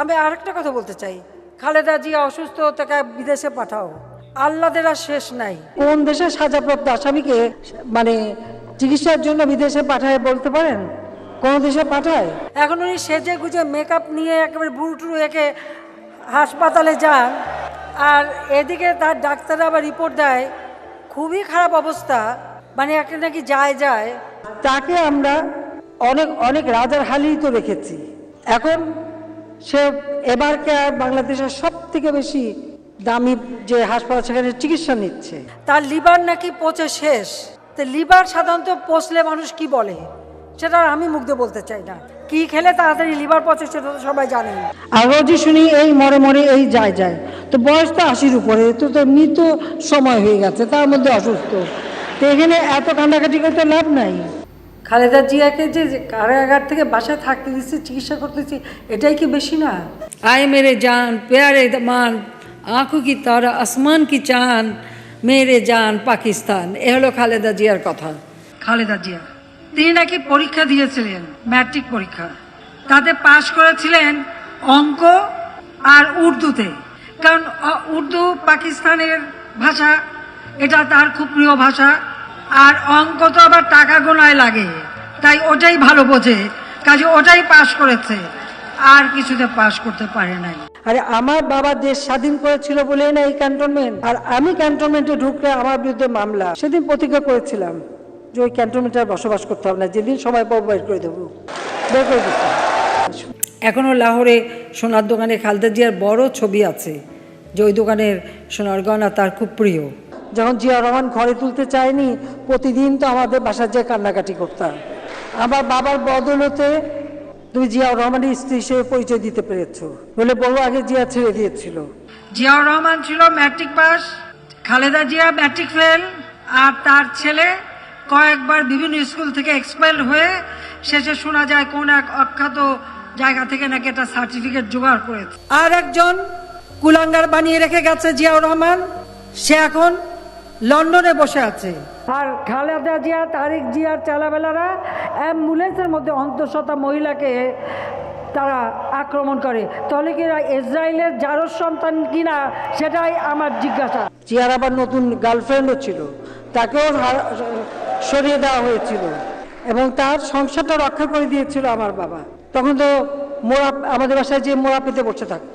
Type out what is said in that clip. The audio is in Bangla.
আমি আরেকটা কথা বলতে চাই, খালেদা জিয়া অসুস্থ, তাকে বিদেশে পাঠাও, আল্লাদের আর শেষ নাই। কোন দেশে সাজাপ্রাপ্ত আসামিকে মানে চিকিৎসার জন্য বিদেশে পাঠায় বলতে পারেন? কোন দেশে পাঠায়? এখন উনি সেজে গুজে মেকআপ নিয়ে একেবারে বুড়ুটুরু একে হাসপাতালে যান, আর এদিকে তার ডাক্তাররা আবার রিপোর্ট দেয় খুবই খারাপ অবস্থা, মানে একটা নাকি যায়। তাকে আমরা অনেক অনেক রাজার হালেই তো রেখেছি। এখন সে এবারকে বাংলাদেশের সব থেকে বেশি দামি যে হাসপাতাল, সেখানে চিকিৎসা নিচ্ছে। তার লিভার নাকি পচে শেষ। তো লিভার সাধারণত পচলে মানুষ কি বলে সেটা আমি মুগ্ধ বলতে চাই না। কি খেলে তাড়াতাড়ি লিভার পচে সেটা তো সবাই জানেন। আর রোজই শুনি এই মরে এই যায়। তো বয়স তো 80-র উপরে, তো মৃত্যু সময় হয়ে গেছে, তার মধ্যে অসুস্থ। তো এখানে এত কান্দাকাটি করতে লাভ নাই। খালেদা জিয়াকে যে কারাগার থেকে বাসায় থাকতে দিচ্ছি, চিকিৎসা করতেছি, এটাই কি বেশি না? आए मेरे जान प्यारे मान आँखों की तारा আসমান কি চান মেরে জান পাকিস্তান। এ হলো খালেদা জিয়ার কথা। খালেদা জিয়া তিনি নাকি পরীক্ষা দিয়েছিলেন, ম্যাট্রিক পরীক্ষা, তাতে পাশ করেছিলেন অঙ্ক আর উর্দুতে। কারণ উর্দু পাকিস্তানের ভাষা, এটা তার খুব প্রিয় ভাষা, আর অঙ্ক তো আবার টাকা গোনায় লাগে, তাই ওটাই ভালো বোঝে, কাজে ওটাই পাশ করেছে, আর কিছুতে পাশ করতে পারে নাই। আরে আমার বাবা দেশ স্বাধীন করেছিল বলেই না এই ক্যান্টনমেন্ট, আর আমি ক্যান্টনমেন্টে ঢুকলে আমার বিরুদ্ধে মামলা। সেদিন প্রতিজ্ঞা করেছিলাম যে ওই ক্যান্টনমেন্টে বসবাস করতে হবে না, যেদিন সময় পাবো বের করে দেবো, বের করে দিচ্ছি। এখনও লাহোরে সোনার দোকানে খালেদা জিয়ার বড় ছবি আছে, যে ওই দোকানের সোনার গয়না তার খুব প্রিয়। যখন জিয়া রহমান ঘরে তুলতে চায়নি, প্রতিদিন তো আমাদের বাসার যে কান্নাকাটি করতাম। আমার বাবার বদৌলতে তুমি জিয়াউর রহমানের স্ত্রী হিসেবে পরিচয় দিতে পেরেছো, বলে বড় আগে জিয়া ছেড়ে দিয়েছিল। জিয়াউর রহমান ছিল matric pass, Khaleda Zia matric fail, আর তার ছেলে কয়েকবার বিভিন্ন স্কুল থেকে এক্সপেল হয়ে শেষে শোনা যায় কোন এক অখ্যাত জায়গা থেকে নাকি একটা সার্টিফিকেট জোগাড় করেছে। আর একজন কুলাঙ্গার বানিয়ে রেখে গেছে জিয়াউর রহমান, সে এখন লন্ডনে বসে আছে। আর খালেদা জিয়া, তারেক জিয়ার চালাবেলারা অ্যাম্বুলেন্সের মধ্যে অন্তঃসত্ত্বা মহিলাকে তারা আক্রমণ করে। তাহলে কি ইসরায়েলের জারজ সন্তান কিনা, সেটাই আমার জিজ্ঞাসা। জিয়ার আবার নতুন গার্লফ্রেন্ডও ছিল, তাকেও সরিয়ে দেওয়া হয়েছিল, এবং তার সংসারটা রক্ষা করে দিয়েছিল আমার বাবা। তখন তো মোড়া, আমাদের বাসায় যে মোড়া পেতে বসে থাকতো।